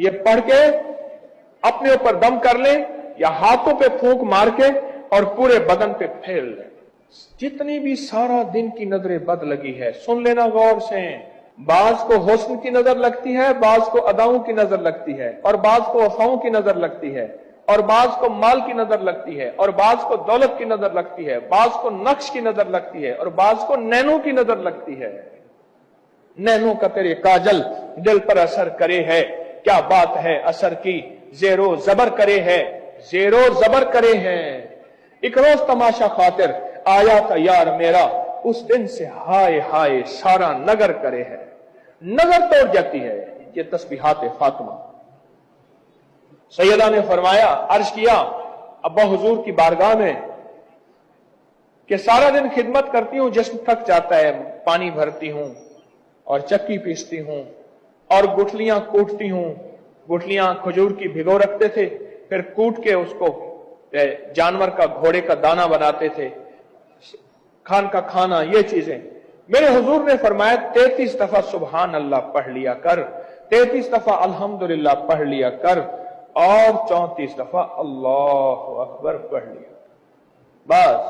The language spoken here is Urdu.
یہ پڑھ کے اپنے اوپر دم کر لیں یا ہاتھوں پہ پھونک مار کے اور پورے بدن پہ پھیل لیں. جتنی بھی سارا دن کی نظر بد لگی ہے سن لینا غور سے. بعض کو حسن کی نظر لگتی ہے، بعض کو اداؤں کی نظر لگتی ہے، اور بعض کو وفاؤں کی نظر لگتی ہے، اور بعض کو مال کی نظر لگتی ہے، اور بعض کو دولت کی نظر لگتی ہے، بعض کو نقش کی نظر لگتی ہے، اور بعض کو نینوں کی نظر لگتی ہے. نینوں کا تیرے کاجل دل پر اثر کرے ہے، کیا بات ہے اثر کی، زیر و زبر کرے ہے، زیر و زبر کرے ہے. ایک روز تماشا خاطر آیا تھا یار میرا، اس دن سے ہائے ہائے سارا نگر کرے ہے. نظر توڑ جاتی ہے یہ تسبیحات فاطمہ. سیدہ نے فرمایا، عرض کیا ابا حضور کی بارگاہ میں کہ سارا دن خدمت کرتی ہوں، جسم تھک جاتا ہے، پانی بھرتی ہوں اور چکی پیستی ہوں اور گٹھلیاں کوٹتی ہوں. گٹھلیاں کھجور کی بھگو رکھتے تھے، پھر کوٹ کے اس کو جانور کا گھوڑے کا دانہ بناتے تھے، کھان کا کھانا، یہ چیزیں. میرے حضور نے فرمایا 33 دفعہ سبحان اللہ پڑھ لیا کر، 33 دفعہ الحمدللہ پڑھ لیا کر، اور 34 دفعہ اللہ اکبر پڑھ لیا. بس